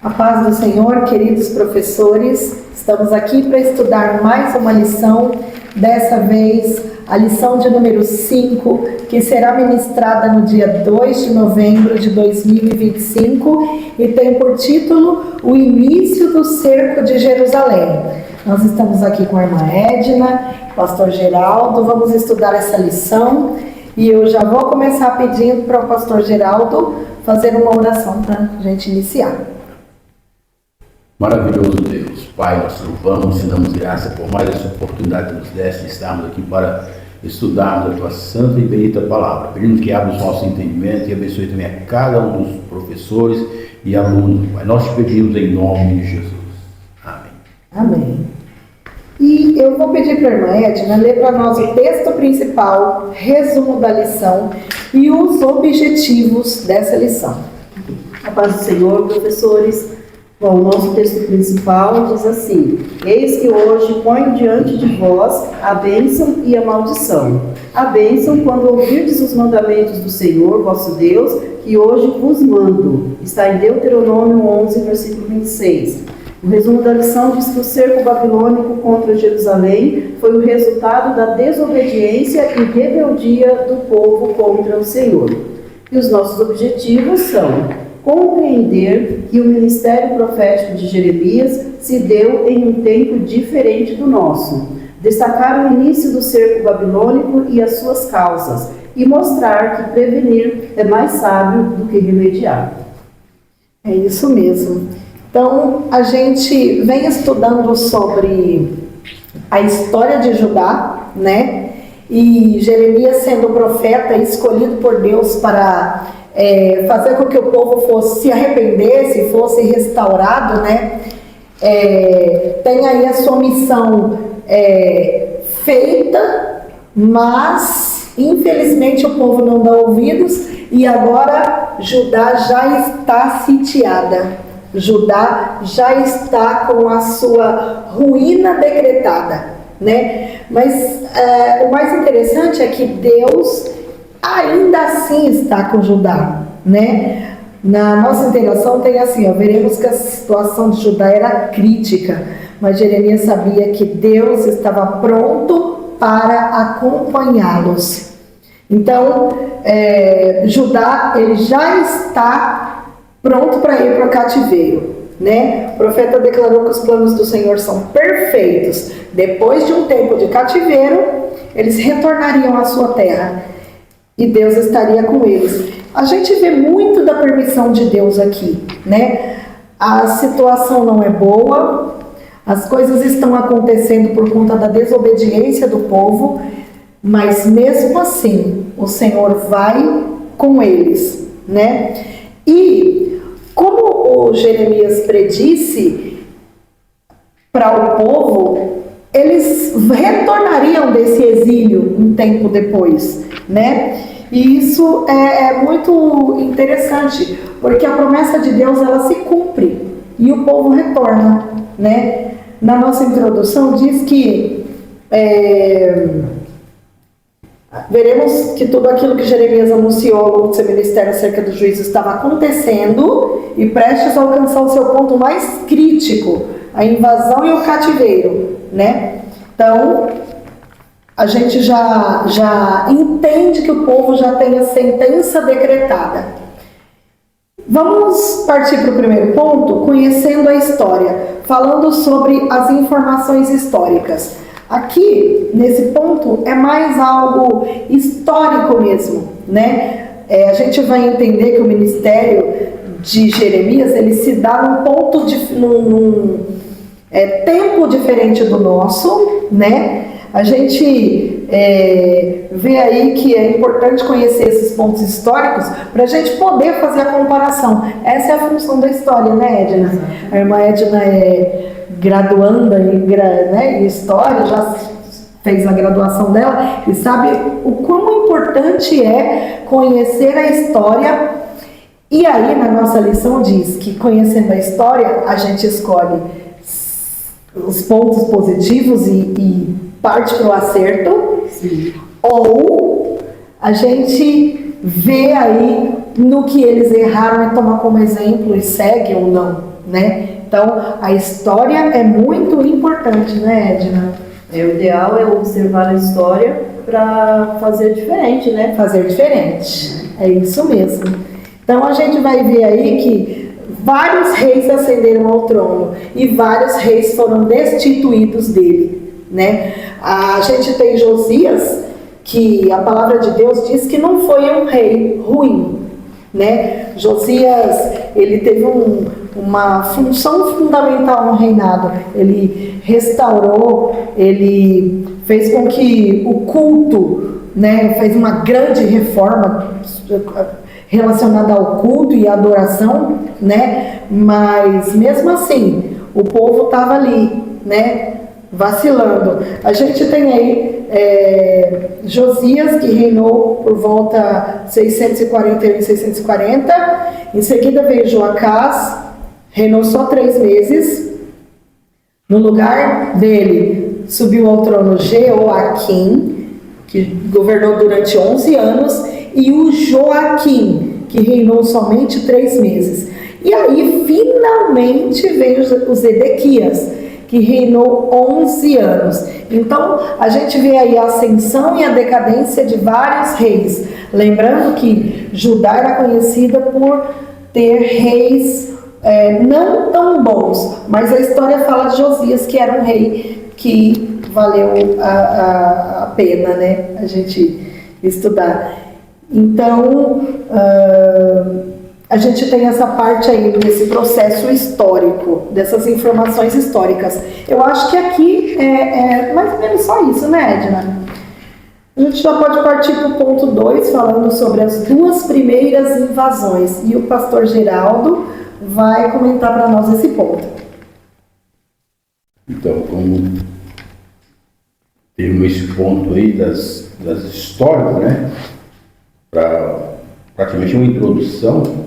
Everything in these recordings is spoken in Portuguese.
A paz do Senhor, queridos professores, estamos aqui para estudar mais uma lição, dessa vez a lição de número 5, que será ministrada no dia 2 de novembro de 2025 e tem por título O Início do Cerco de Jerusalém. Nós estamos aqui com a irmã Edna, pastor Geraldo, vamos estudar essa lição e eu já vou começar pedindo para o pastor Geraldo fazer uma oração para a gente iniciar. Maravilhoso Deus, Pai, nós louvamos e damos graça por mais essa oportunidade que nos deste de estarmos aqui para estudarmos a Tua santa e bendita palavra. Pedimos que abra os nossos entendimentos e abençoe também a cada um dos professores e alunos, Pai. Nós te pedimos em nome de Jesus. Amém. Amém. E eu vou pedir para a irmã Edna ler para nós o texto principal, resumo da lição e os objetivos dessa lição. A paz do Senhor, professores. Bom, o nosso texto principal diz assim: Eis que hoje ponho diante de vós a bênção e a maldição. A bênção quando ouvirdes os mandamentos do Senhor, vosso Deus, que hoje vos mando. Está em Deuteronômio 11, versículo 26. O resumo da lição diz que o cerco babilônico contra Jerusalém foi o resultado da desobediência e rebeldia do povo contra o Senhor. E os nossos objetivos são compreender que o ministério profético de Jeremias se deu em um tempo diferente do nosso, destacar o início do cerco babilônico e as suas causas, e mostrar que prevenir é mais sábio do que remediar. É isso mesmo. Então, a gente vem estudando sobre a história de Judá, né? E Jeremias sendo profeta escolhido por Deus para fazer com que o povo se arrependesse, fosse restaurado, né? Tem aí a sua missão feita, mas infelizmente o povo não dá ouvidos e agora Judá já está sitiada. Judá já está com a sua ruína decretada, né? Mas o mais interessante é que Deus ainda assim está com Judá, né? Na nossa interação tem assim, veremos que a situação de Judá era crítica, mas Jeremias sabia que Deus estava pronto para acompanhá-los. Então, Judá, ele já está pronto para ir para o cativeiro, né? O profeta declarou que os planos do Senhor são perfeitos. Depois de um tempo de cativeiro, eles retornariam à sua terra e Deus estaria com eles. A gente vê muito da permissão de Deus aqui, né? A situação não é boa, as coisas estão acontecendo por conta da desobediência do povo, mas mesmo assim, o Senhor vai com eles, né? E como o Jeremias predisse para o povo, eles retornariam desse exílio um tempo depois, né? E isso é muito interessante, porque a promessa de Deus, ela se cumpre e o povo retorna, né? Na nossa introdução diz que veremos que tudo aquilo que Jeremias anunciou ao longo do seu ministério acerca do juízo estava acontecendo e prestes a alcançar o seu ponto mais crítico, a invasão e o cativeiro, né? Então, a gente já entende que o povo já tem a sentença decretada. Vamos partir para o primeiro ponto, conhecendo a história, falando sobre as informações históricas. Aqui, nesse ponto, é mais algo histórico mesmo, né? A gente vai entender que o ministério de Jeremias, ele se dá num ponto, num tempo diferente do nosso, né? A gente vê aí que é importante conhecer esses pontos históricos para a gente poder fazer a comparação. Essa é a função da história, né, Edna? A irmã Edna é graduanda em História, já fez a graduação dela e sabe o quão importante é conhecer a história. E aí, na nossa lição diz que conhecendo a história, a gente escolhe os pontos positivos e parte para o acerto. Sim. Ou a gente vê aí no que eles erraram e toma como exemplo e segue ou não, né? Então, a história é muito importante, né, Edna? O ideal é observar a história para fazer diferente, né? Fazer diferente, é isso mesmo. Então, a gente vai ver aí que vários reis ascenderam ao trono e vários reis foram destituídos dele, né? A gente tem Josias, que a palavra de Deus diz que não foi um rei ruim, né? Josias, ele teve uma função fundamental no reinado. Ele restaurou, ele fez com que o culto, né, fez uma grande reforma relacionada ao culto e adoração, né? Mas mesmo assim, o povo estava ali, né, vacilando. A gente tem aí Josias, que reinou por volta 641 e 640. Em seguida veio Joacás, reinou só 3 meses. No lugar dele subiu ao trono Jeoaquim, que governou durante 11 anos, e o Joaquim, que reinou somente 3 meses. E aí, finalmente, veio o Zedequias, que reinou 11 anos. Então, a gente vê aí a ascensão e a decadência de vários reis. Lembrando que Judá era conhecida por ter reis não tão bons, mas a história fala de Josias, que era um rei que valeu a pena, né, a gente estudar. Então, a gente tem essa parte aí desse processo histórico, dessas informações históricas. Eu acho que aqui é mais ou menos só isso, né, Edna? A gente já pode partir para o ponto 2, falando sobre as 2 primeiras invasões. E o pastor Geraldo vai comentar para nós esse ponto. Então, como temos esse ponto aí das histórias, né, para praticamente uma introdução,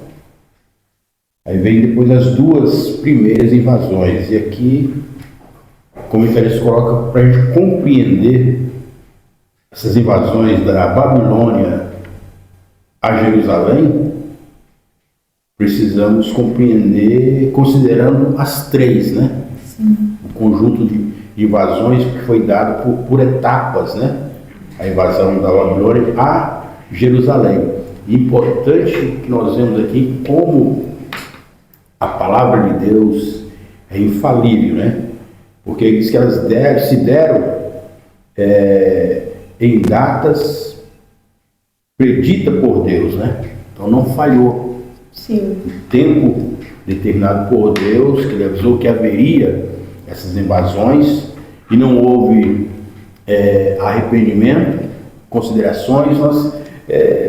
aí vem depois as 2 primeiras invasões. E aqui, como eles colocam, para a gente compreender essas invasões da Babilônia a Jerusalém, precisamos compreender, considerando as 3, né? Sim. O conjunto de invasões que foi dado por etapas, né? A invasão da Babilônia a Jerusalém. Importante que nós vemos aqui como a palavra de Deus é infalível, né? Porque diz que elas se deram em datas preditas por Deus, né? Então não falhou. Sim. O tempo determinado por Deus, que ele avisou que haveria essas invasões, e não houve arrependimento, considerações. Nós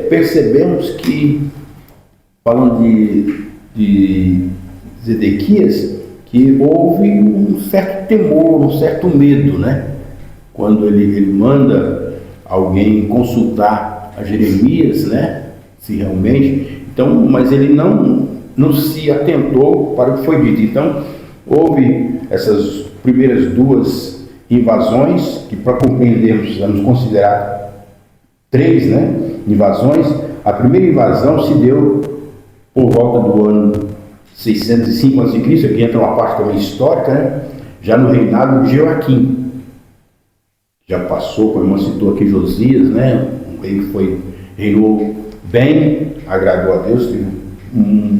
percebemos que, falando de Zedequias, que houve um certo temor, um certo medo, né? Quando ele manda alguém consultar a Jeremias, né? Se realmente... Então, mas ele não se atentou para o que foi dito. Então, houve essas primeiras 2 invasões, que para compreendermos precisamos considerar 3, né, invasões. A primeira invasão se deu por volta do ano 605 a.C., aqui entra uma parte também histórica, né, já no reinado de Joaquim. Já passou, como a irmã citou aqui, Josias, né, um rei que reinou bem, agradou a Deus, teve uma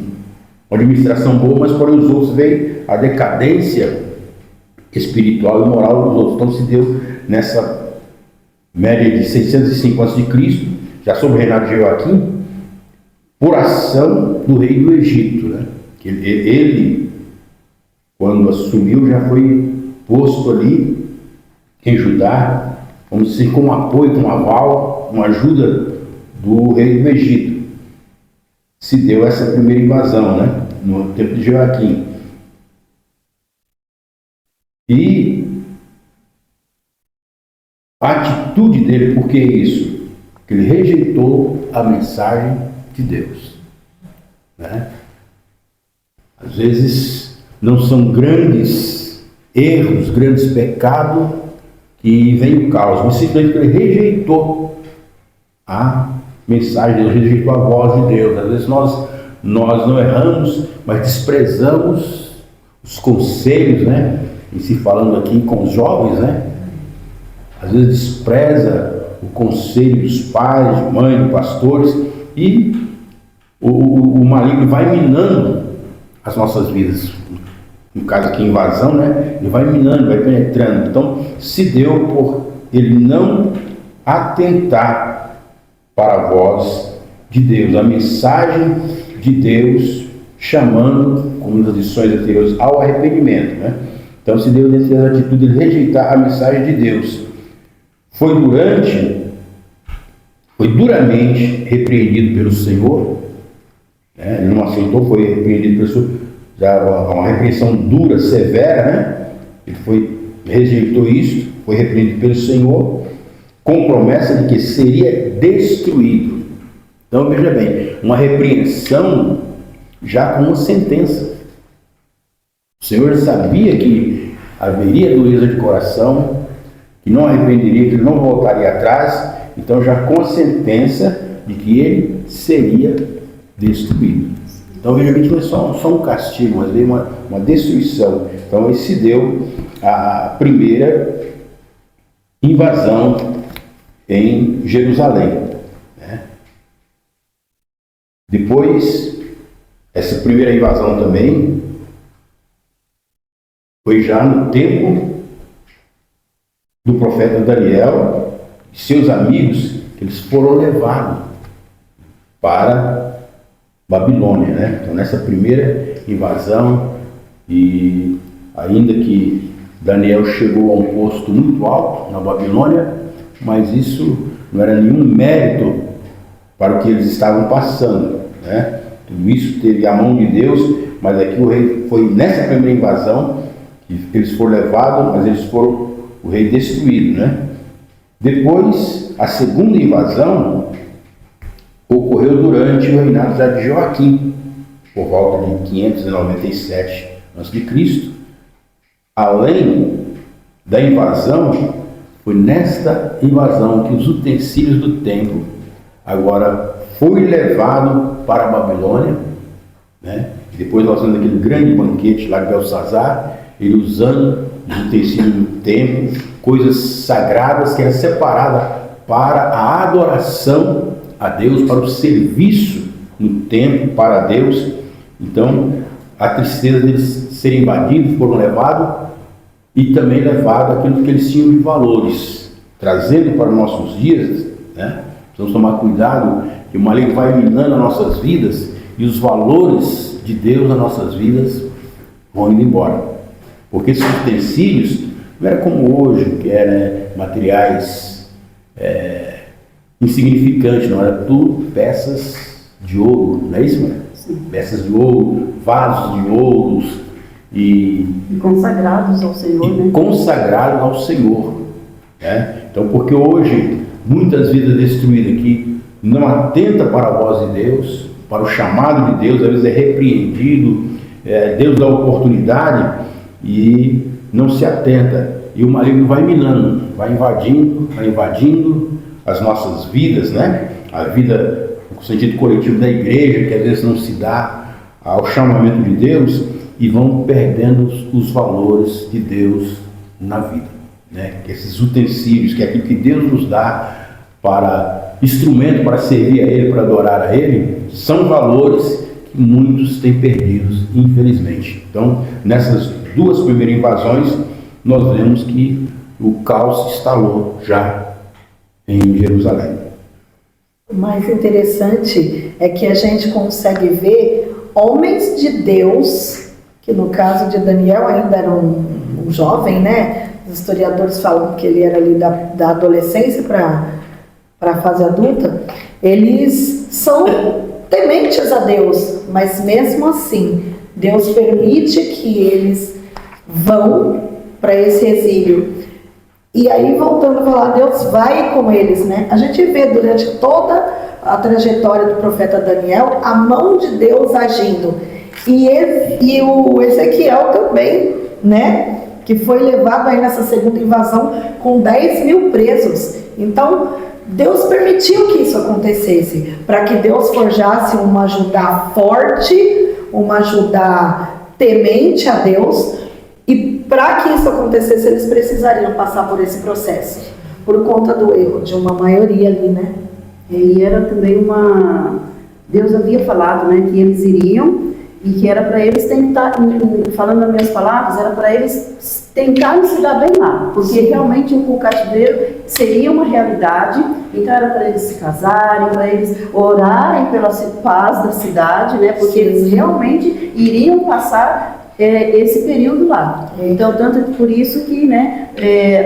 administração boa, mas porém os outros veio a decadência espiritual e moral dos outros. Então se deu nessa média de 605 a.C., já sob o reinado de Joaquim, por ação do rei do Egito, né? Que ele, quando assumiu, já foi posto ali em Judá, vamos dizer, com apoio, com aval, com ajuda do rei do Egito. Se deu essa primeira invasão, né, no tempo de Joaquim. E a atitude dele, por que isso? Que ele rejeitou a mensagem de Deus, né? Às vezes não são grandes erros, grandes pecados que vem o caos, mas simplesmente ele rejeitou a mensagem, ele rejeitou a voz de Deus. Às vezes nós não erramos, mas desprezamos os conselhos, né? E se falando aqui com os jovens, né? Às vezes despreza o conselho dos pais, de mãe, de pastores, e o maligno vai minando as nossas vidas. No caso aqui, invasão, né? Ele vai minando, vai penetrando. Então, se deu por ele não atentar para a voz de Deus, a mensagem de Deus, chamando, como nas lições anteriores, ao arrependimento, né? Então, se deu nessa atitude de rejeitar a mensagem de Deus. Foi duramente repreendido pelo Senhor, né? Ele não aceitou, foi repreendido pelo Senhor, já uma repreensão dura, severa, né? Ele rejeitou isso, foi repreendido pelo Senhor, com promessa de que seria destruído. Então, veja bem, uma repreensão já com uma sentença. O Senhor sabia que haveria dureza de coração, que não arrependeria, que ele não voltaria atrás, então já com a sentença de que ele seria destruído. Então, veja bem, não é só um castigo, mas veio uma destruição. Então, esse deu a primeira invasão em Jerusalém, né? Depois, essa primeira invasão também foi já no tempo do profeta Daniel e seus amigos, que eles foram levados para Babilônia, né? Então, nessa primeira invasão, e ainda que Daniel chegou a um posto muito alto na Babilônia, mas isso não era nenhum mérito para o que eles estavam passando, né? Tudo isso teve a mão de Deus, mas aqui o rei foi nessa primeira invasão que eles foram levados, mas eles foram o rei destruído, né? Depois, a segunda invasão ocorreu durante o reinado de Joaquim, por volta de 597 a.C. Além da invasão, foi nesta invasão que os utensílios do templo agora foi levado para a Babilônia, né? Depois nós vemos aquele grande banquete lá de Belsazar, ele usando os utensílios do templo, coisas sagradas que eram separadas para a adoração a Deus, para o serviço no templo para Deus. Então, a tristeza deles serem invadidos, foram levados, e também levado aquilo que eles tinham de valores, trazendo para os nossos dias, né? Precisamos tomar cuidado, que o maligno vai minando as nossas vidas, e os valores de Deus nas nossas vidas vão indo embora. Porque esses utensílios não era como hoje, que eram materiais insignificantes, não, era tudo peças de ouro, não é isso, mãe? Peças de ouro, vasos de ouros e consagrados ao Senhor, né? Consagrados ao Senhor, né? Então, porque hoje muitas vidas destruídas aqui não atentam para a voz de Deus, para o chamado de Deus, às vezes é repreendido, Deus dá oportunidade e não se atenta, e o maligno vai minando, vai invadindo as nossas vidas, né? A vida no sentido coletivo da igreja, que às vezes não se dá ao chamamento de Deus, e vão perdendo os valores de Deus na vida, né? Que esses utensílios, que é aquilo que Deus nos dá para instrumento para servir a Ele, para adorar a Ele, são valores que muitos têm perdidos, infelizmente. Então, nessas duas primeiras invasões, nós vemos que o caos se instalou já em Jerusalém. O mais interessante é que a gente consegue ver homens de Deus, que no caso de Daniel ainda era um jovem, né? Os historiadores falam que ele era ali da adolescência para a fase adulta. Eles são tementes a Deus, mas mesmo assim, Deus permite que eles vão para esse exílio. E aí, voltando a falar, Deus vai com eles, né? A gente vê durante toda a trajetória do profeta Daniel a mão de Deus agindo. E o Ezequiel também, né? Que foi levado aí nessa segunda invasão com 10 mil presos. Então, Deus permitiu que isso acontecesse, para que Deus forjasse uma Judá forte, uma Judá temente a Deus, e para que isso acontecesse, eles precisariam passar por esse processo, por conta do erro de uma maioria ali, né? E era também Deus havia falado, né, que eles iriam, e que era para eles tentar, falando as minhas palavras, era para eles tentarem se dar bem lá, porque realmente o cativeiro seria uma realidade. Então era para eles se casarem, para eles orarem pela paz da cidade, né, porque eles realmente iriam passar esse período lá. Então, tanto por isso que, né,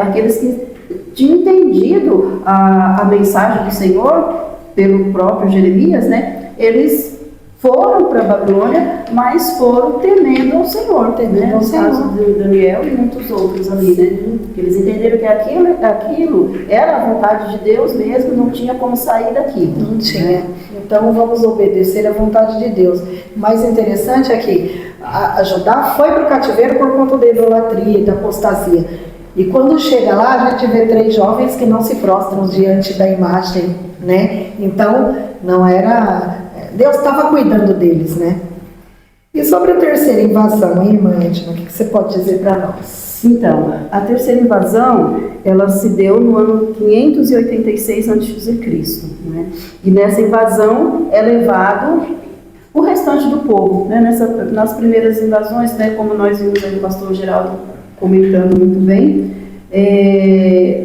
aqueles que tinham entendido a mensagem do Senhor pelo próprio Jeremias, né, eles foram para a Babilônia, mas foram temendo ao Senhor, temendo ao caso de Daniel e muitos outros ali, né? Porque eles entenderam que aquilo era a vontade de Deus mesmo, não tinha como sair daquilo. Não tinha. Né? Então vamos obedecer à vontade de Deus. O mais interessante é que a Judá foi para o cativeiro por conta da idolatria e da apostasia. E quando chega lá, a gente vê 3 jovens que não se prostram diante da imagem, né? Então, não era... Deus estava cuidando deles, né? E sobre a terceira invasão, hein, irmã Edna, o que você pode dizer para nós? Então, a terceira invasão, ela se deu no ano 586 a.C., né? E nessa invasão é levado o restante do povo, né? Nas primeiras invasões, né, como nós vimos aí o pastor Geraldo comentando muito bem,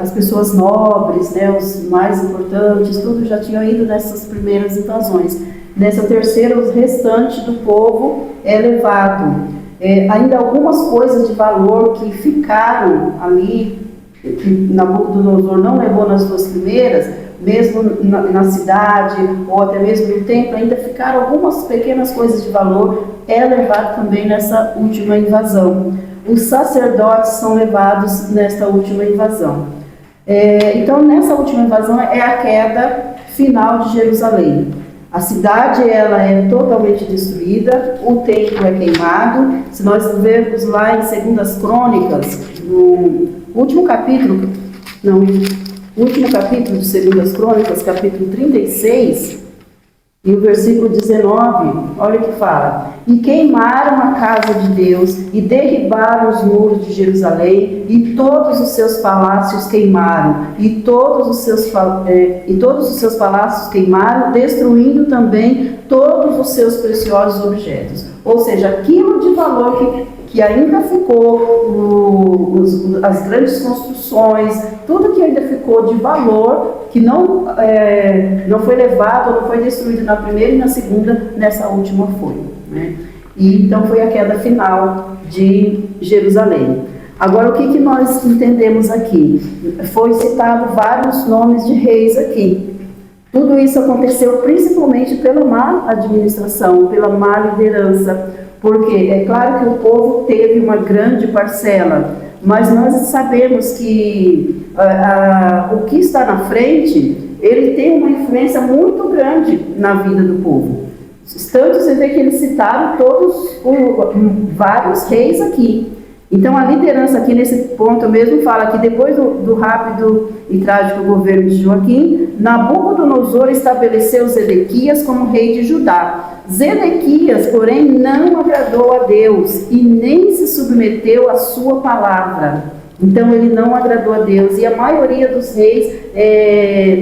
as pessoas nobres, né, os mais importantes, tudo já tinham ido nessas primeiras invasões. Nessa terceira, os restantes do povo é levado. Ainda algumas coisas de valor que ficaram ali, que Nabucodonosor não levou nas 2 primeiras, mesmo na cidade, ou até mesmo no templo, ainda ficaram algumas pequenas coisas de valor, é levado também nessa última invasão. Os sacerdotes são levados nesta última invasão. Então, nessa última invasão é a queda final de Jerusalém. A cidade ela é totalmente destruída, o templo é queimado. Se nós vermos lá em 2 Crônicas, no último capítulo de 2 Crônicas, capítulo 36, e o versículo 19, olha o que fala: e queimaram a casa de Deus, e derribaram os muros de Jerusalém, e todos os seus palácios queimaram, e todos os seus palácios queimaram, destruindo também todos os seus preciosos objetos. Ou seja, aquilo de valor que ainda ficou, as grandes construções, tudo que ainda ficou de valor, que não foi levado, não foi destruído na primeira e na segunda, nessa última foi, né? E então foi a queda final de Jerusalém. Agora, o que nós entendemos aqui? Foi citado vários nomes de reis aqui. Tudo isso aconteceu principalmente pela má administração, pela má liderança, porque é claro que o povo teve uma grande parcela, mas nós sabemos que o que está na frente, ele tem uma influência muito grande na vida do povo. Tanto você vê que eles citaram vários reis aqui. Então a liderança aqui nesse ponto mesmo fala que depois do rápido e trágico governo de Joaquim, Nabucodonosor estabeleceu Zedequias como rei de Judá. Zedequias, porém, não agradou a Deus e nem se submeteu à sua palavra. Então ele não agradou a Deus, e a maioria dos reis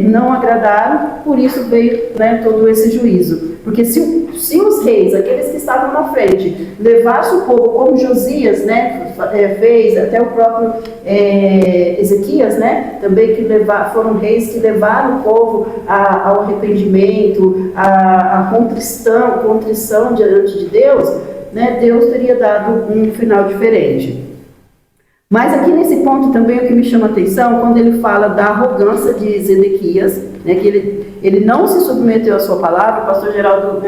não agradaram, por isso veio, né, todo esse juízo. Porque se os reis, aqueles que estavam na frente, levassem o povo como Josias, né, fez, até o próprio Ezequias, né, também foram reis que levaram o povo ao arrependimento, à contrição diante de Deus, né, Deus teria dado um final diferente. Mas aqui nesse ponto também o que me chama a atenção, quando ele fala da arrogância de Zedequias, né, que ele não se submeteu à sua palavra. O pastor Geraldo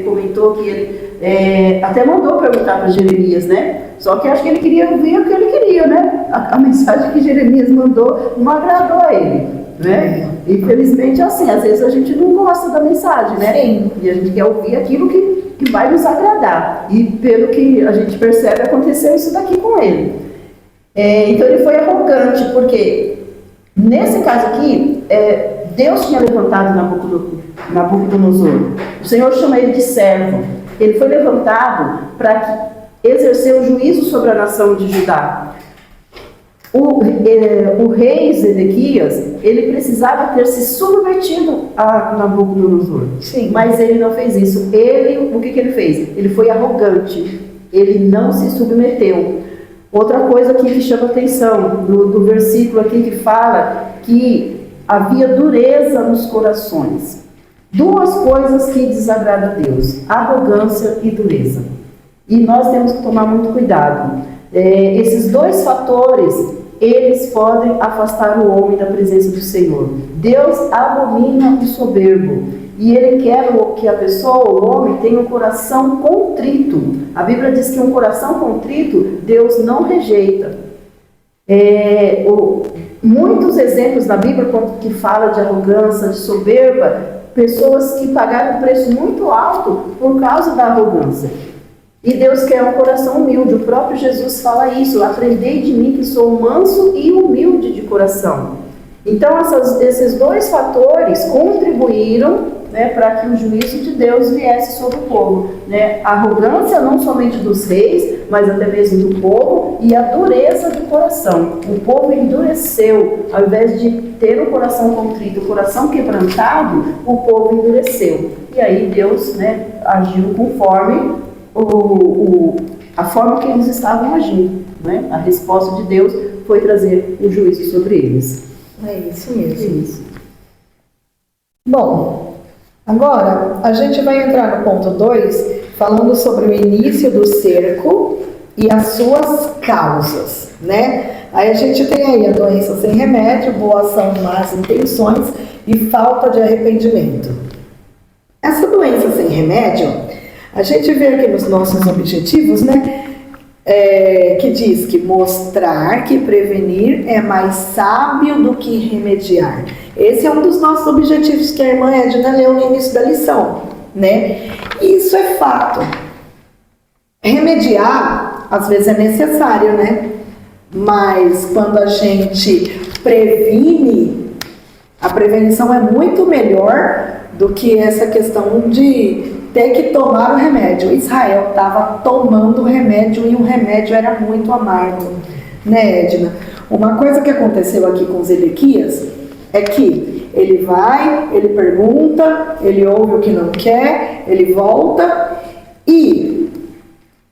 comentou que ele até mandou perguntar para Jeremias, né? Só que acho que ele queria ouvir o que ele queria, né? A mensagem que Jeremias mandou não agradou a ele, né? Infelizmente é assim, às vezes a gente não gosta da mensagem, né? Sim. E a gente quer ouvir aquilo que vai nos agradar. E pelo que a gente percebe, aconteceu isso daqui com ele. Então ele foi arrogante, porque nesse caso aqui, Deus tinha levantado Nabucodonosor. O Senhor chama ele de servo. Ele foi levantado para exerceu juízo sobre a nação de Judá. O rei Zedequias, ele precisava ter se submetido a Nabucodonosor. Sim. Mas ele não fez isso. O que ele fez? Ele foi arrogante. Ele não se submeteu. Outra coisa que chama atenção, do versículo aqui que fala que havia dureza nos corações. Duas coisas que desagradam a Deus: arrogância e dureza. E nós temos que tomar muito cuidado. Esses dois fatores, eles podem afastar o homem da presença do Senhor. Deus abomina o soberbo. E Ele quer que a pessoa, o homem, tenha um coração contrito. A Bíblia diz que um coração contrito, Deus não rejeita. Muitos exemplos na Bíblia que fala de arrogância, de soberba, pessoas que pagaram um preço muito alto por causa da arrogância. E Deus quer um coração humilde. O próprio Jesus fala isso: aprendei de mim que sou manso e humilde de coração. Então esses dois fatores contribuíram, né, para que o juízo de Deus viesse sobre o povo, né? A arrogância não somente dos reis, mas até mesmo do povo, e a dureza do coração. O povo endureceu, ao invés de ter o coração contrito, o coração quebrantado, o povo endureceu. E aí Deus, né, agiu conforme a forma que eles estavam agindo, né? A resposta de Deus foi trazer o juízo sobre eles. É isso mesmo. Isso. Bom, agora a gente vai entrar no ponto 2, falando sobre o início do cerco e as suas causas, né? Aí a gente tem aí a doença sem remédio, boa ação, más intenções e falta de arrependimento. Essa doença sem remédio, a gente vê aqui nos nossos objetivos, né? Que diz que mostrar que prevenir é mais sábio do que remediar. Esse é um dos nossos objetivos que a irmã Edna leu no início da lição, né? Isso é fato. Remediar, às vezes é necessário, né? Mas quando a gente previne, a prevenção é muito melhor do que essa questão de ter que tomar o remédio. Israel estava tomando o remédio e o remédio era muito amargo, né, Edna? Uma coisa que aconteceu aqui com Zedequias é que ele vai, ele pergunta, ele ouve o que não quer, ele volta e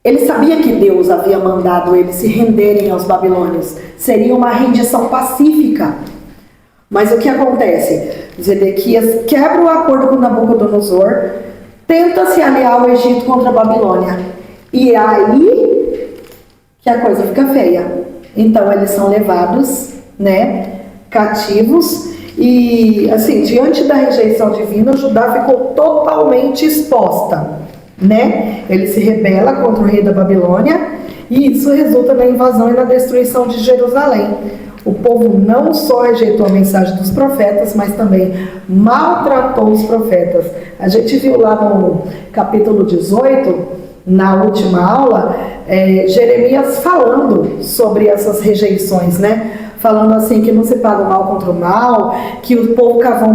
ele sabia que Deus havia mandado eles se renderem aos babilônios. Seria uma rendição pacífica. Mas o que acontece? Zedequias quebra o acordo com Nabucodonosor, tenta se aliar ao Egito contra a Babilônia. E aí que a coisa fica feia. Então eles são levados, né, cativos. E assim, diante da rejeição divina, Judá ficou totalmente exposta, né? Ele se rebela contra o rei da Babilônia e isso resulta na invasão e na destruição de Jerusalém. O povo não só rejeitou a mensagem dos profetas, mas também maltratou os profetas. A gente viu lá no capítulo 18, na última aula, Jeremias falando sobre essas rejeições, né? Falando assim que não se paga o mal contra o mal, que o povo cavaram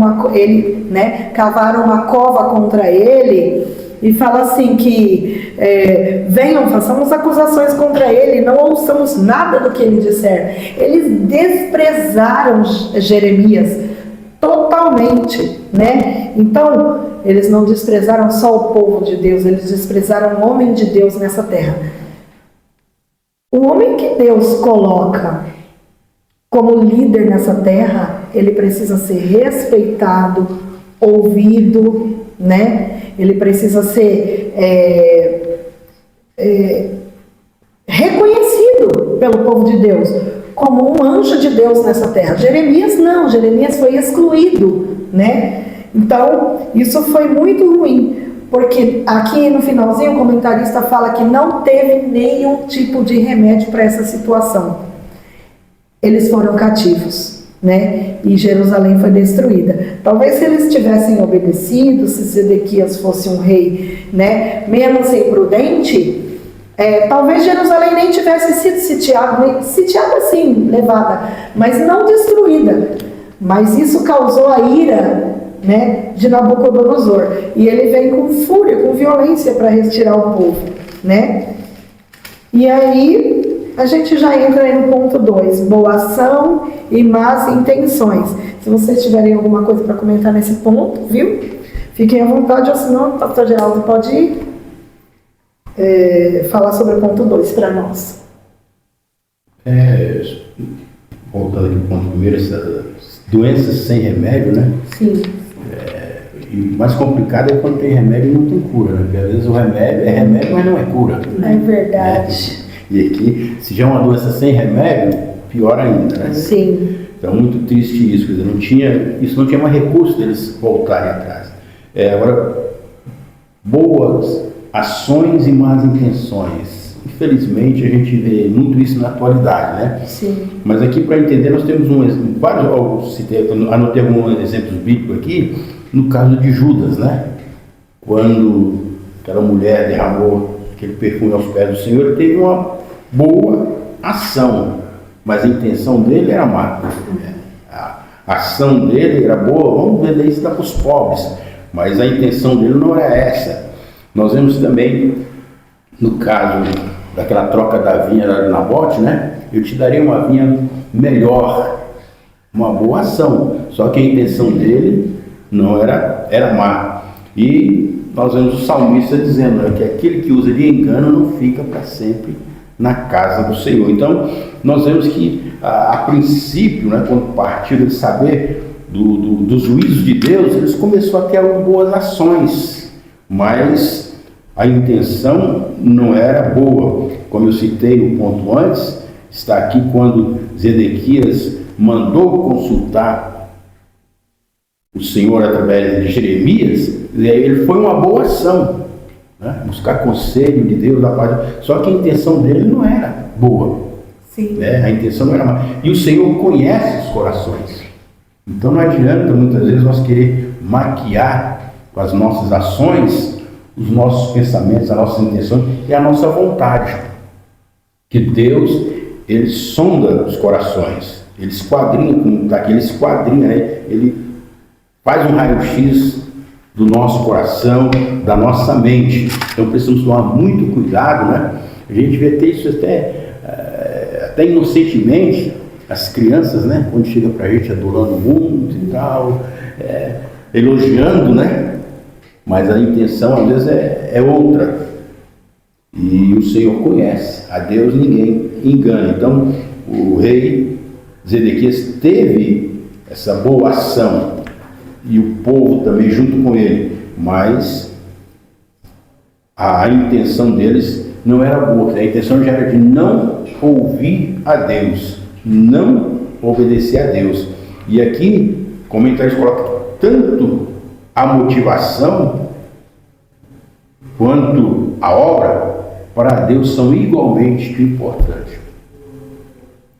uma cova contra ele. E fala assim que venham, façamos acusações contra ele, não ouçamos nada do que ele disser. Eles desprezaram Jeremias totalmente, né? Então, eles não desprezaram só o povo de Deus, eles desprezaram o homem de Deus nessa terra. O homem que Deus coloca como líder nessa terra, ele precisa ser respeitado, ouvido, né? Ele precisa ser reconhecido pelo povo de Deus como um anjo de Deus nessa terra. Jeremias não, Jeremias foi excluído, né? Então, isso foi muito ruim, porque aqui no finalzinho o comentarista fala que não teve nenhum tipo de remédio para essa situação. Eles foram cativos, né? E Jerusalém foi destruída. Talvez se eles tivessem obedecido, se Zedequias fosse um rei, né, menos imprudente, talvez Jerusalém nem tivesse sido sitiada assim, levada, mas não destruída. Mas isso causou a ira, né, de Nabucodonosor. E ele vem com fúria, com violência para retirar o povo, né? E aí, a gente já entra aí no ponto 2, boa ação e más intenções. Se vocês tiverem alguma coisa para comentar nesse ponto, viu? Fiquem à vontade, ou senão o pastor Geraldo pode ir falar sobre o ponto 2 para nós. Voltando aqui para o ponto primeiro, essas doenças sem remédio, né? Sim. E o mais complicado é quando tem remédio e não tem cura, né? Porque às vezes o remédio é remédio, mas não é cura. É verdade. E aqui, se já é uma doença sem remédio, pior ainda, né? Sim. Então, muito triste isso, quer dizer, isso não tinha mais recurso deles voltarem atrás. Agora, boas ações e más intenções. Infelizmente, a gente vê muito isso na atualidade, né? Sim. Anotei alguns exemplos bíblicos aqui, no caso de Judas, né? Quando aquela mulher derramou aquele perfume aos pés do Senhor, ele teve uma boa ação, mas a intenção dele era má. A ação dele era boa, vamos vender isso para os pobres, mas a intenção dele não era essa. Nós vemos também, no caso daquela troca da vinha da Nabote, né? Eu te darei uma vinha melhor, uma boa ação, só que a intenção dele não era má. E nós vemos o salmista dizendo, né, que aquele que usa de engano não fica para sempre na casa do Senhor. Então, nós vemos que, a princípio, né, quando partiram de saber dos juízos de Deus, eles começaram a ter boas ações, mas a intenção não era boa. Como eu citei o ponto antes, está aqui quando Zedequias mandou consultar o Senhor através de Jeremias, e aí ele foi uma boa ação, né? Buscar conselho de Deus da parte. Só que a intenção dele não era boa. Sim. Né? A intenção não era má. E o Senhor conhece os corações. Então não adianta muitas vezes nós querer maquiar com as nossas ações os nossos pensamentos, as nossas intenções e a nossa vontade. Que Deus, Ele sonda os corações, Ele esquadrinha, como está aqui, Ele esquadrinha, né? Ele faz um raio-x do nosso coração, da nossa mente. Então precisamos tomar muito cuidado, né? A gente vê ter isso até inocentemente, as crianças, né? Quando chega para a gente adulando muito e tal, elogiando, né? Mas a intenção às vezes é outra. E o Senhor conhece, a Deus ninguém engana. Então o rei Zedequias teve essa boa ação, e o povo também junto com ele, mas a intenção deles não era boa. A intenção já era de não ouvir a Deus, não obedecer a Deus. E aqui, comentários colocam tanto a motivação quanto a obra para Deus são igualmente importantes,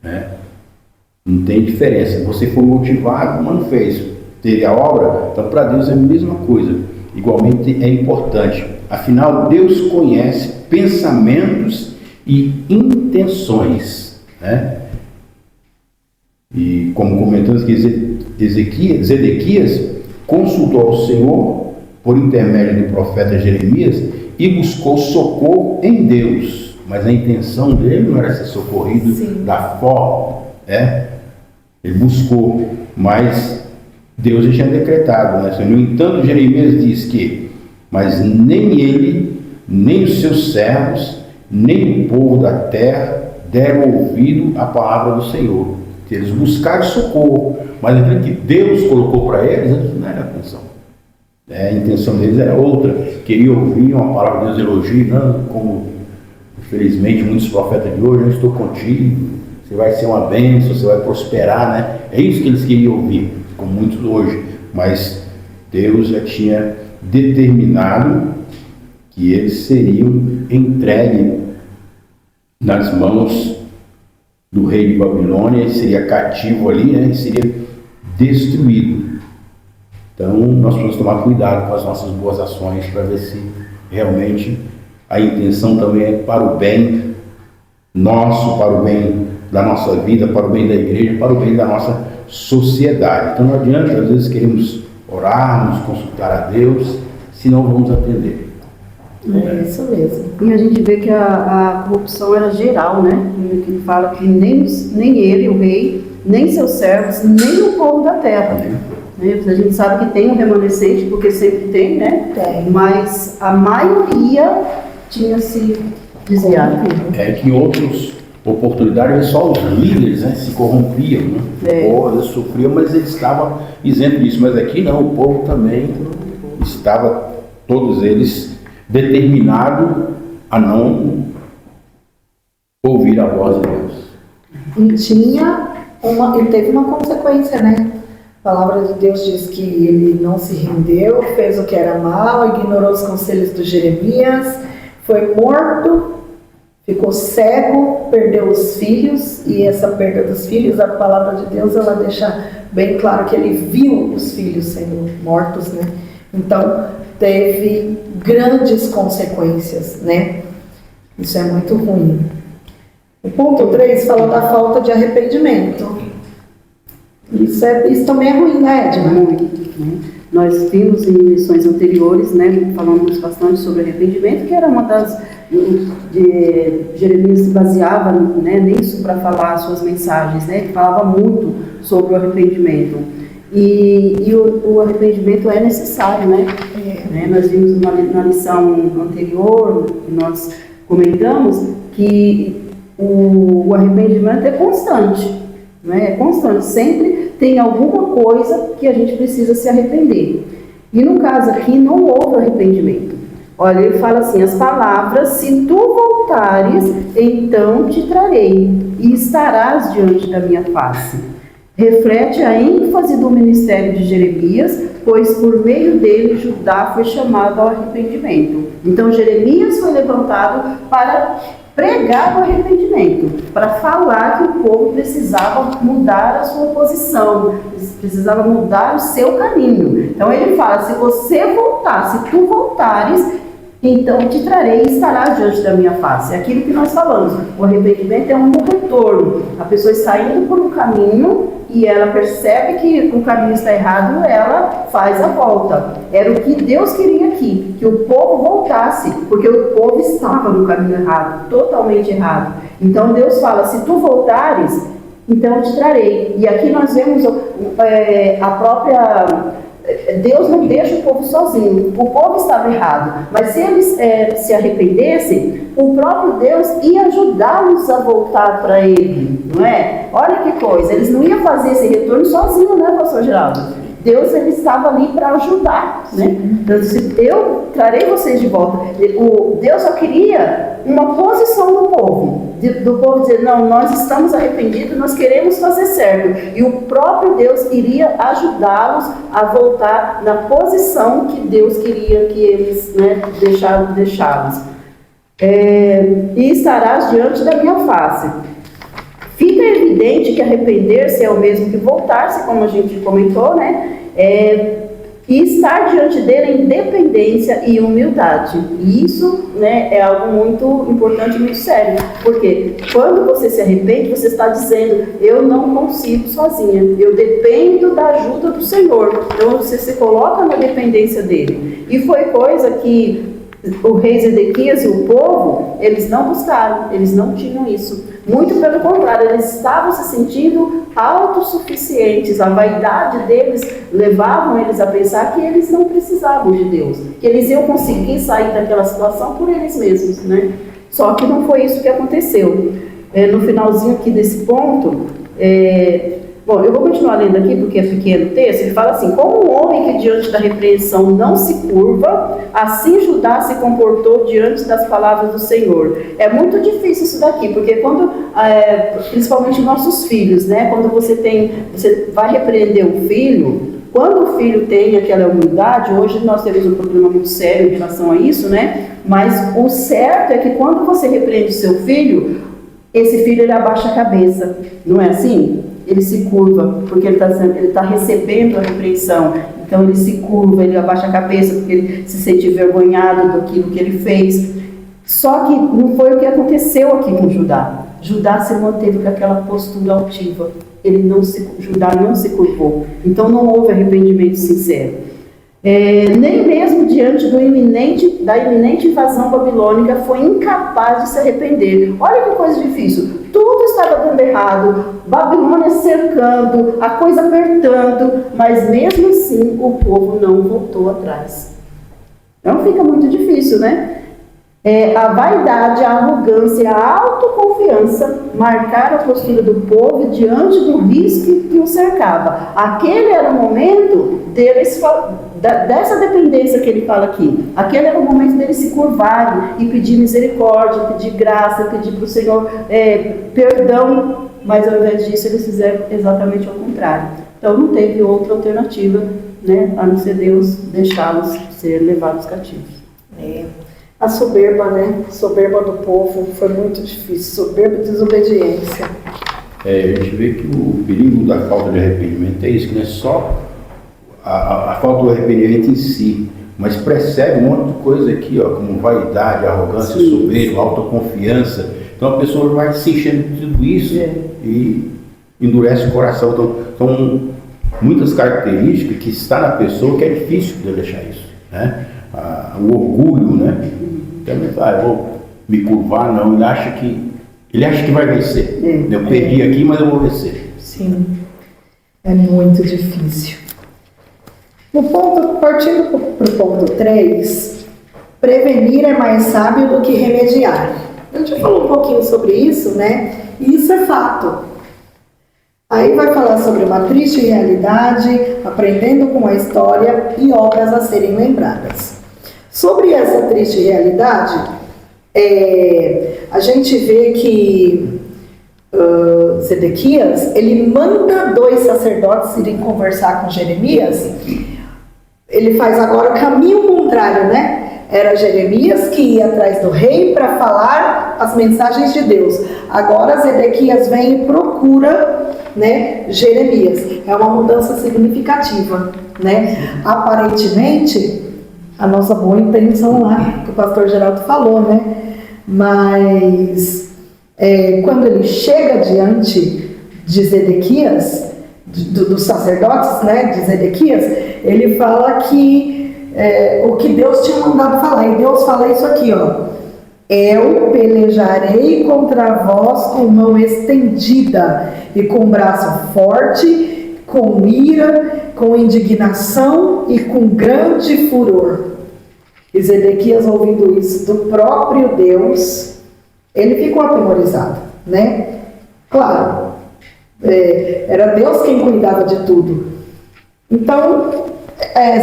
né? Não tem diferença. Você foi motivado, mas não fez, teve a obra, então para Deus é a mesma coisa, igualmente é importante. Afinal, Deus conhece pensamentos e intenções, né? E como comentamos que Zedequias consultou ao Senhor por intermédio do profeta Jeremias e buscou socorro em Deus, mas a intenção dele não era ser socorrido da forma, ele buscou, mas Deus já tinha decretado, né? No entanto, Jeremias diz que, mas nem ele, nem os seus servos, nem o povo da terra deram ouvido à palavra do Senhor. Eles buscaram socorro, mas aquilo que Deus colocou para eles não era a intenção. A intenção deles era outra. Queriam ouvir uma palavra de Deus, elogio, como infelizmente muitos profetas de hoje: eu estou contigo, você vai ser uma bênção, você vai prosperar, né? É isso que eles queriam ouvir, como muitos hoje. Mas Deus já tinha determinado que eles seriam entregues nas mãos do rei de Babilônia, ele seria cativo ali, né? Ele seria destruído. Então nós precisamos tomar cuidado com as nossas boas ações para ver se realmente a intenção também é para o bem nosso, para o bem da nossa vida, para o bem da igreja, para o bem da nossa sociedade. Então não adianta, às vezes queremos orar, nos consultar a Deus, se não vamos atender. É isso mesmo. E a gente vê que a corrupção era geral, né? Que ele fala que nem ele, o rei, nem seus servos, nem o povo da terra. Né? A gente sabe que tem um remanescente, porque sempre tem, né? Tem. Mas a maioria tinha se desviado. É que em outras oportunidades só os líderes, né, se corrompiam, né? É. Ou eles sofriam, mas eles estavam isentos disso. Mas aqui não, o povo também estava, todos eles, determinados a não ouvir a voz de Deus. E teve uma consequência, né? A palavra de Deus diz que ele não se rendeu, fez o que era mal, ignorou os conselhos de Jeremias, foi morto, ficou cego, perdeu os filhos, e essa perda dos filhos, a palavra de Deus, ela deixa bem claro que ele viu os filhos sendo mortos, né? Então, teve grandes consequências, né? Isso é muito ruim. O ponto 3 fala da falta de arrependimento. Isso também é ruim, né, Edna? Muito, né? Nós vimos em lições anteriores, né, falamos bastante sobre arrependimento, que era uma das... Jeremias se baseava, né, nisso para falar suas mensagens, né? Ele falava muito sobre o arrependimento. E o arrependimento é necessário, né? Nós vimos na lição anterior, que nós comentamos, que o arrependimento é constante, né? É constante, sempre tem alguma coisa que a gente precisa se arrepender. E no caso aqui não houve arrependimento. Olha, ele fala assim, as palavras, se tu voltares, então te trarei, e estarás diante da minha face. Reflete a ênfase do ministério de Jeremias, pois por meio dele Judá foi chamado ao arrependimento. Então Jeremias foi levantado para pregar o arrependimento, para falar que o povo precisava mudar a sua posição, precisava mudar o seu caminho. Então ele fala, se você voltar, se tu voltares, então te trarei e estarás diante da minha face. É aquilo que nós falamos, o arrependimento é um retorno. A pessoa está indo por um caminho e ela percebe que o caminho está errado, ela faz a volta. Era o que Deus queria aqui, que o povo voltasse, porque o povo estava no caminho errado, totalmente errado. Então Deus fala, se tu voltares, então eu te trarei. E aqui nós vemos a própria... Deus não deixa o povo sozinho. O povo estava errado, mas se eles se arrependessem, o próprio Deus ia ajudá-los a voltar para Ele, não é? Olha que coisa, eles não iam fazer esse retorno sozinho, né, pastor Geraldo? Deus, ele estava ali para ajudar, né? Deus disse, eu trarei vocês de volta. Deus só queria uma posição do povo dizer, não, nós estamos arrependidos, nós queremos fazer certo. E o próprio Deus iria ajudá-los a voltar na posição que Deus queria que eles, né, deixá-los. E estarás diante da minha face. Fica evidente que arrepender-se é o mesmo que voltar-se, como a gente comentou, né? E estar diante dele em dependência e humildade. E isso, né, é algo muito importante e muito sério. Porque quando você se arrepende, você está dizendo, eu não consigo sozinha, eu dependo da ajuda do Senhor. Então você se coloca na dependência dele. E foi coisa que o rei Zedequias e o povo, eles não buscaram, eles não tinham isso. Muito pelo contrário, eles estavam se sentindo autossuficientes. A vaidade deles levavam eles a pensar que eles não precisavam de Deus, que eles iam conseguir sair daquela situação por eles mesmos, né? Só que não foi isso que aconteceu. No finalzinho aqui desse ponto, bom, eu vou continuar lendo aqui porque é pequeno o texto. Ele fala assim, como um homem que diante da repreensão não se curva, assim Judá se comportou diante das palavras do Senhor. É muito difícil isso daqui, porque quando, principalmente nossos filhos, né, quando você vai repreender um filho, quando o filho tem aquela humildade, hoje nós temos um problema muito sério em relação a isso, né, mas o certo é que quando você repreende o seu filho, esse filho ele abaixa a cabeça, não é assim? Ele se curva, porque ele está recebendo a repreensão. Então ele se curva, ele abaixa a cabeça, porque ele se sente envergonhado daquilo que ele fez. Só que não foi o que aconteceu aqui com Judá. Judá se manteve com aquela postura altiva. Judá não se curvou. Então não houve arrependimento sincero. Nem mesmo diante da iminente invasão babilônica foi incapaz de se arrepender. Olha que coisa difícil. Tudo estava dando errado, Babilônia cercando, a coisa apertando, mas mesmo assim o povo não voltou atrás. Então fica muito difícil, né? A vaidade, a arrogância, a autoconfiança marcaram a postura do povo diante do risco que o cercava. Aquele era o momento deles, dessa dependência que ele fala aqui. Aquele era o momento deles se curvarem e pedir misericórdia, pedir graça, pedir para o Senhor perdão, mas ao invés disso eles fizeram exatamente ao contrário. Então não teve outra alternativa, né, a não ser Deus deixá-los ser levados cativos. A soberba, né? A soberba do povo foi muito difícil. Soberba e desobediência. A gente vê que o perigo da falta de arrependimento é isso, que não é só a falta do arrependimento em si, mas precede um monte de coisa aqui, ó, como vaidade, arrogância, soberba, autoconfiança. Então a pessoa vai se enchendo de tudo isso e endurece o coração. Então, são muitas características que está na pessoa que é difícil de deixar isso, né? O orgulho, né? Também eu vou me curvar, não. Ele acha que vai vencer. Eu perdi aqui, mas eu vou vencer. Sim, é muito difícil. Partindo para o ponto 3, prevenir é mais sábio do que remediar. A gente falou um pouquinho sobre isso, né? E isso é fato. Aí vai falar sobre uma triste realidade, aprendendo com a história e obras a serem lembradas. Sobre essa triste realidade, a gente vê que Zedequias, ele manda 2 sacerdotes irem conversar com Jeremias. Ele faz agora o caminho contrário, né? Era Jeremias que ia atrás do rei para falar as mensagens de Deus. Agora Zedequias vem e procura, né, Jeremias. É uma mudança significativa, né? Aparentemente, a nossa boa intenção lá, que o pastor Geraldo falou, né? Mas quando ele chega diante de Zedequias, dos sacerdotes, né, de Zedequias, ele fala que o que Deus tinha mandado falar. E Deus fala isso aqui, ó: eu pelejarei contra vós com mão estendida e com braço forte, com ira, com indignação e com grande furor. E Zedequias, ouvindo isso do próprio Deus, ele ficou atemorizado, né? Claro, era Deus quem cuidava de tudo. Então,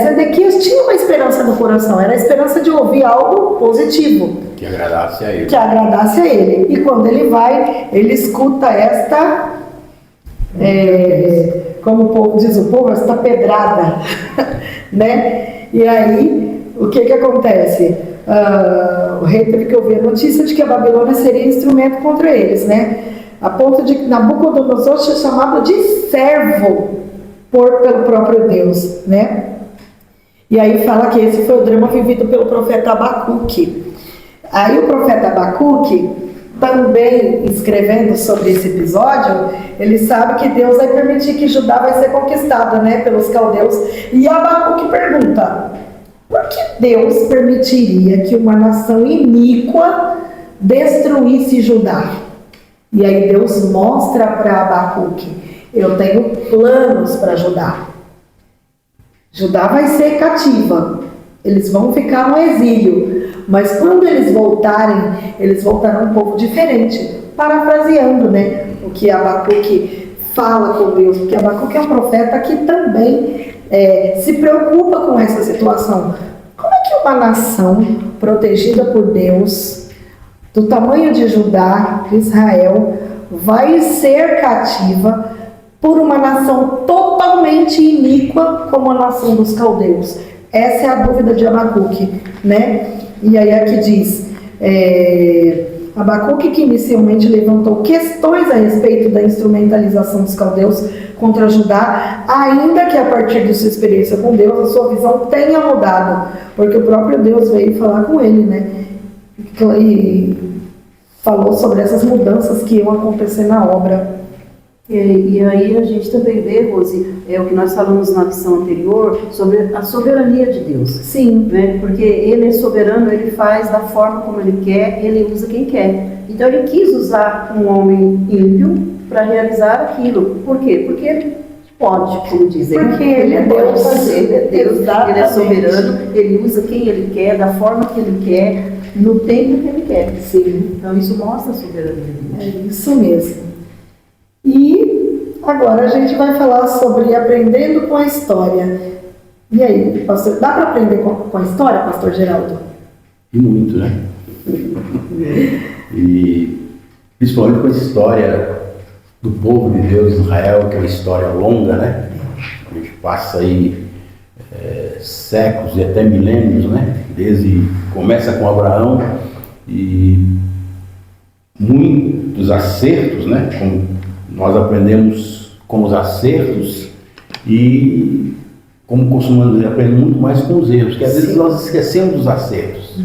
Zedequias tinha uma esperança no coração, era a esperança de ouvir algo positivo. Que agradasse a ele. Que agradasse a ele. E quando ele vai, ele escuta esta... como o povo diz, esta pedrada, né? E aí, o que acontece? O rei teve que ouvir a notícia de que a Babilônia seria instrumento contra eles, né? A ponto de Nabucodonosor ser chamado de servo pelo próprio Deus, né? E aí fala que esse foi o drama vivido pelo profeta Abacuque. Aí o profeta Abacuque, também escrevendo sobre esse episódio, ele sabe que Deus vai permitir que Judá vai ser conquistada, né, pelos caldeus. E Abacuque pergunta: por que Deus permitiria que uma nação iníqua destruísse Judá? E aí Deus mostra para Abacuque: eu tenho planos para Judá. Judá vai ser cativa, eles vão ficar no exílio, mas quando eles voltarão um pouco diferente, parafraseando, né, o que Abacuque fala com Deus, porque Abacuque é um profeta que também se preocupa com essa situação. Como é que uma nação protegida por Deus, do tamanho de Judá, de Israel, vai ser cativa por uma nação totalmente iníqua como a nação dos caldeus? Essa é a dúvida de Abacuque, né? E aí aqui diz, Abacuque, que inicialmente levantou questões a respeito da instrumentalização dos caldeus contra Judá, ainda que a partir de sua experiência com Deus, a sua visão tenha mudado, porque o próprio Deus veio falar com ele, né? E falou sobre essas mudanças que iam acontecer na obra. E aí a gente também vê, Rose, o que nós falamos na lição anterior, sobre a soberania de Deus. Sim. Né? Porque Ele é soberano, Ele faz da forma como Ele quer, Ele usa quem quer. Então Ele quis usar um homem ímpio para realizar aquilo. Por quê? Porque Ele pode, como dizem. Porque Ele é Deus. Fazer, Ele é Deus, Exatamente. Ele é soberano, Ele usa quem Ele quer, da forma que Ele quer, no tempo que Ele quer. Sim. Então isso mostra a soberania de Deus. É isso mesmo. E agora a gente vai falar sobre aprendendo com a história. E aí, pastor, dá para aprender com a história, pastor Geraldo? E muito, né? E principalmente com a história do povo de Deus, Israel, que é uma história longa, né? A gente passa aí séculos e até milênios, né? Desde começa com Abraão e muitos acertos, né? Como nós aprendemos com os acertos e, como costumamos dizer, aprendemos muito mais com os erros, porque às vezes nós esquecemos dos acertos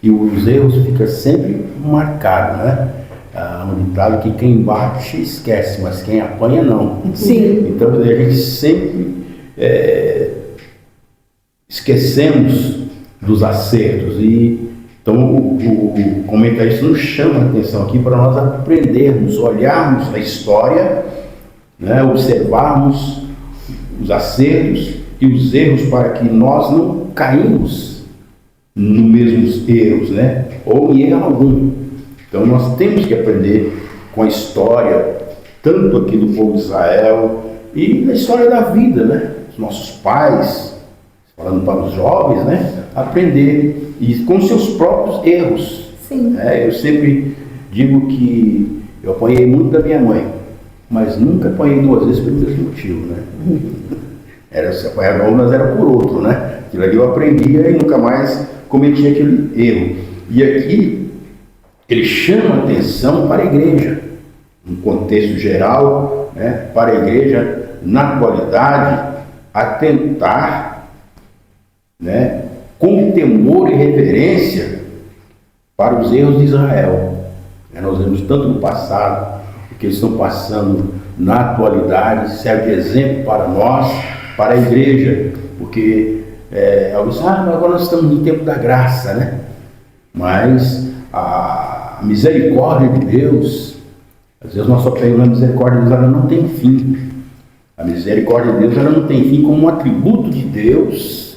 e os erros ficam sempre marcados, né? Um ditado que quem bate esquece, mas quem apanha não. Sim. Então a gente sempre esquecemos dos acertos e então o comentarista nos chama a atenção aqui para nós aprendermos, olharmos a história, né, observarmos os acertos e os erros para que nós não caímos nos mesmos erros, né, ou em erro algum. Então nós temos que aprender com a história, tanto aqui do povo de Israel e da história da vida, né, os nossos pais, falando para os jovens, né, aprender e com seus próprios erros. Sim. Eu sempre digo que eu apanhei muito da minha mãe, mas nunca apanhei duas vezes pelo mesmo motivo, né? Era se apanhar uma, mas era por outro, né? Aquilo ali eu aprendia e nunca mais cometi aquele erro. E aqui ele chama a atenção para a igreja, no contexto geral, né? Para a igreja na atualidade, atentar, né? Com temor e reverência para os erros de Israel. Nós vemos tanto no passado, o que eles estão passando na atualidade, serve de exemplo para nós, para a igreja, porque alguns dizem, agora nós estamos no tempo da graça, né? Mas a misericórdia de Deus, às vezes nós só pegamos a misericórdia de Deus, ela não tem fim. A misericórdia de Deus, ela não tem fim como um atributo de Deus,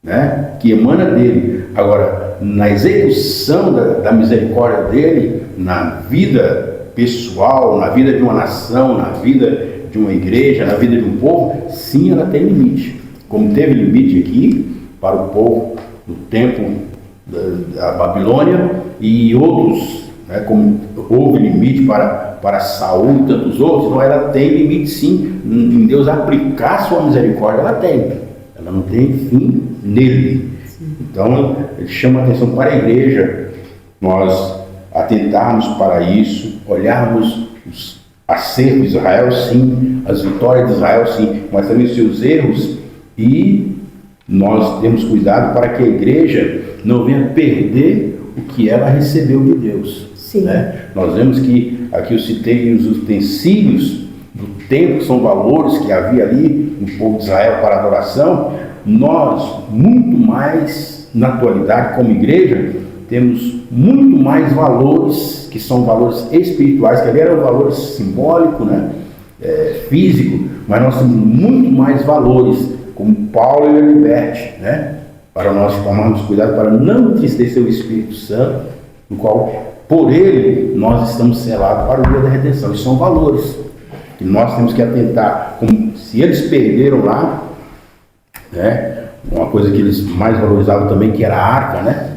né, que emana dele. Agora, na execução da misericórdia dele, na vida pessoal, na vida de uma nação, na vida de uma igreja, na vida de um povo, sim, ela tem limite. Como teve limite aqui para o povo no tempo da Babilônia e outros, né, como houve limite para Saul e tantos outros, então ela tem limite sim, em Deus aplicar sua misericórdia, ela tem. Ela não tem fim nele. Então, ele chama a atenção para a igreja, nós atentarmos para isso, olharmos os acertos de Israel, sim, as vitórias de Israel, sim, mas também os seus erros, e nós temos cuidado para que a igreja não venha perder o que ela recebeu de Deus. Sim. Né? Nós vemos que, aqui eu citei os utensílios do templo, que são valores que havia ali no povo de Israel para adoração. Nós, muito mais na atualidade como igreja, temos muito mais valores, que são valores espirituais, que ali eram valores simbólicos, né? Físico, mas nós temos muito mais valores, como Paulo ele liberte, né? Para nós tomarmos cuidado para não entristecer o Espírito Santo, no qual, por ele, nós estamos selados para o dia da redenção. Isso são valores que nós temos que atentar, como se eles perderam lá, né? Uma coisa que eles mais valorizavam também, que era a arca, né?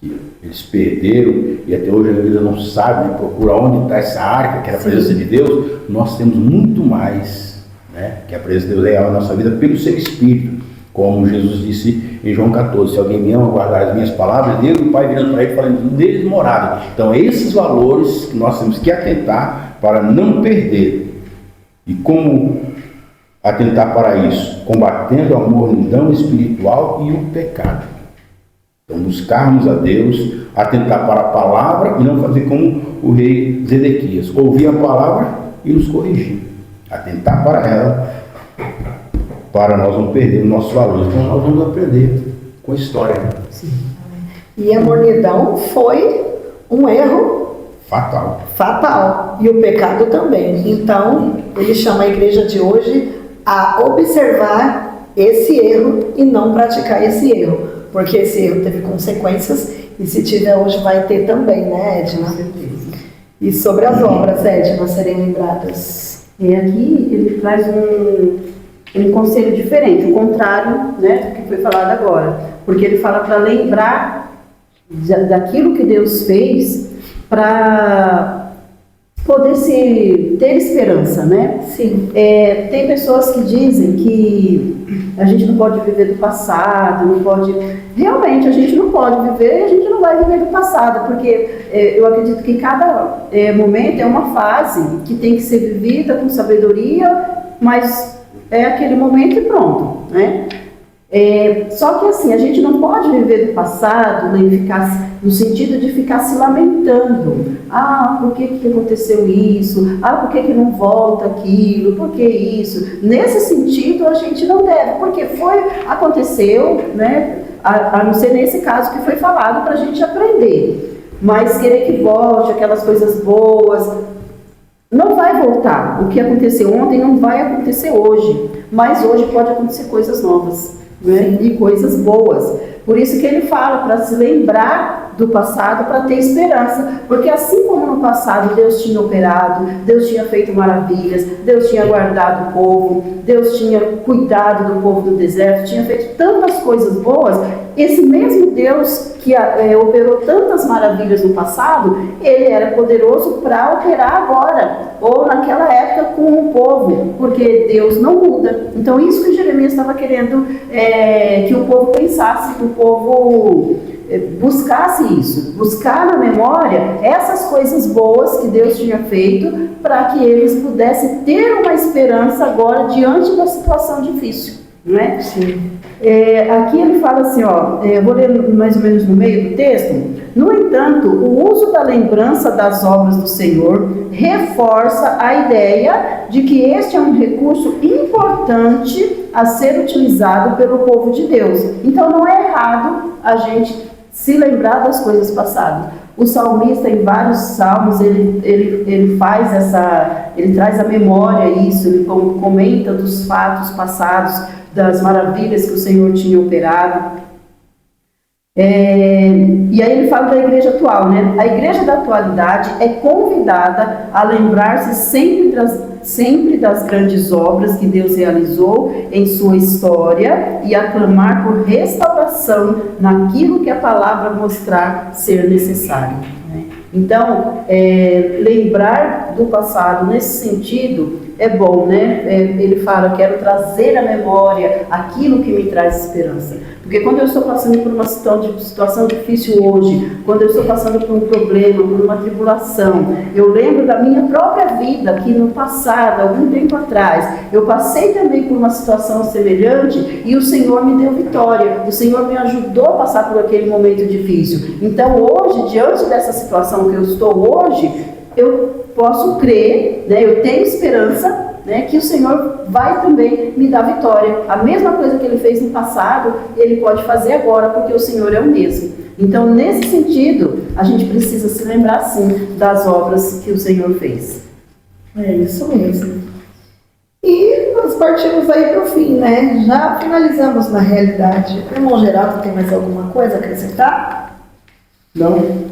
Que eles perderam e até hoje a igreja não sabe, né? Procura onde está essa arca, que era a presença de Deus. Nós temos muito mais, né? Que a presença de Deus real na nossa vida pelo seu Espírito, como Jesus disse em João 14: se alguém me ama, guardar as minhas palavras, Deus e o Pai virando para ele falando deles morado. Então esses valores que nós temos que atentar para não perder. E como atentar para isso? Combatendo a mornidão espiritual e o pecado. Então buscarmos a Deus, atentar para a palavra e não fazer como o rei Zedequias. Ouvir a palavra, e nos corrigir, atentar para ela, para nós não perder o nosso valor. Então nós vamos aprender com a história. Sim. E a mornidão foi um erro fatal. E o pecado também. Então, ele chama a igreja de hoje a observar esse erro e não praticar esse erro. Porque esse erro teve consequências e se tiver hoje vai ter também, né, Edna? Com certeza. E sobre as obras, Edna, serem lembradas. E aqui ele traz um conselho diferente, o contrário, né, do que foi falado agora. Porque ele fala para lembrar daquilo que Deus fez para poder ter esperança, né? Sim. Tem pessoas que dizem que a gente não pode viver do passado, não pode... Realmente, a gente não pode viver, a gente não vai viver do passado, porque eu acredito que cada momento é uma fase que tem que ser vivida com sabedoria, mas é aquele momento e pronto, né? Só que assim, a gente não pode viver do passado, nem ficar, no sentido de ficar se lamentando. Por que aconteceu isso? Por que não volta aquilo? Por que isso? Nesse sentido, a gente não deve, porque aconteceu, né? A não ser nesse caso que foi falado para a gente aprender. Mas querer que volte, aquelas coisas boas, não vai voltar. O que aconteceu ontem não vai acontecer hoje. Mas hoje pode acontecer coisas novas, né? E coisas boas. Por isso que ele fala para se lembrar do passado, para ter esperança. Porque assim como no passado Deus tinha operado, Deus tinha feito maravilhas, Deus tinha guardado o povo, Deus tinha cuidado do povo do deserto, tinha feito tantas coisas boas, esse mesmo Deus que operou tantas maravilhas no passado, ele era poderoso para operar agora, ou naquela época com o povo, porque Deus não muda. Então isso que Jeremias estava querendo que o povo pensasse, que o povo buscasse isso, buscar na memória essas coisas boas que Deus tinha feito, para que eles pudessem ter uma esperança agora diante da situação difícil, não é? Sim. Aqui ele fala assim, eu vou ler mais ou menos no meio do texto. No entanto, o uso da lembrança das obras do Senhor reforça a ideia de que este é um recurso importante a ser utilizado pelo povo de Deus. Então não é errado a gente se lembrar das coisas passadas. O salmista, em vários salmos, ele traz à memória isso, ele comenta dos fatos passados, das maravilhas que o Senhor tinha operado. E aí ele fala da igreja atual, né? A igreja da atualidade é convidada a lembrar-se sempre das grandes obras que Deus realizou em sua história e a clamar por restauração naquilo que a palavra mostrar ser necessário, né? Então, lembrar do passado nesse sentido é bom, né? Ele fala, quero trazer à memória aquilo que me traz esperança. Porque quando eu estou passando por uma situação difícil hoje, quando eu estou passando por um problema, por uma tribulação, eu lembro da minha própria vida, que no passado, algum tempo atrás, eu passei também por uma situação semelhante e o Senhor me deu vitória, o Senhor me ajudou a passar por aquele momento difícil. Então hoje, diante dessa situação que eu estou hoje, eu posso crer, né, eu tenho esperança, né, que o Senhor vai também me dar vitória. A mesma coisa que Ele fez no passado, Ele pode fazer agora, porque o Senhor é o mesmo. Então, nesse sentido, a gente precisa se lembrar, sim, das obras que o Senhor fez. É isso mesmo. E nós partimos aí para o fim, né? Já finalizamos na realidade. Irmão Geraldo, tem mais alguma coisa a acrescentar? Não.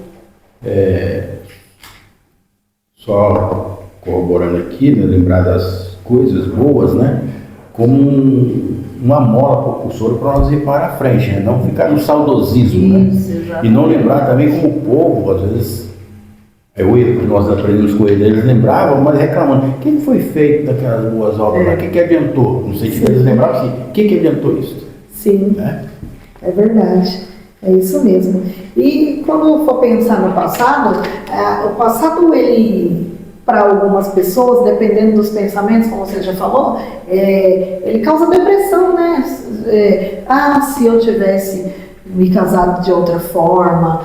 Só corroborando aqui, né, lembrar das coisas boas, né, como uma mola propulsora para nós ir para a frente, né, não ficar no saudosismo, Isso, né, e não lembrar também como o povo, às vezes, o erro que nós aprendemos com eles lembravam, mas reclamando, o que foi feito daquelas boas obras, o que adiantou? No sentido, eles lembravam assim, o que adiantou isso? Sim, é verdade. É isso mesmo. E quando for pensar no passado, o passado, ele, para algumas pessoas, dependendo dos pensamentos, como você já falou, ele causa depressão, né? Se eu tivesse me casado de outra forma,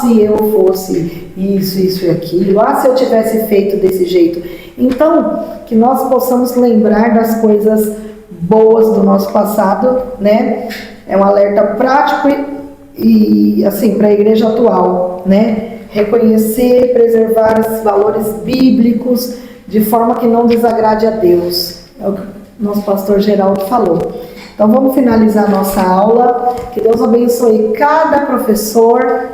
se eu fosse isso e aquilo, se eu tivesse feito desse jeito. Então, que nós possamos lembrar das coisas boas do nosso passado, né? É um alerta prático e assim, para a igreja atual, né? Reconhecer e preservar esses valores bíblicos de forma que não desagrade a Deus. É o que o nosso pastor Geraldo falou. Então vamos finalizar nossa aula. Que Deus abençoe cada professor,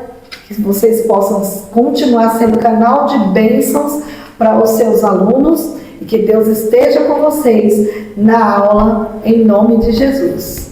que vocês possam continuar sendo canal de bênçãos para os seus alunos e que Deus esteja com vocês na aula, em nome de Jesus.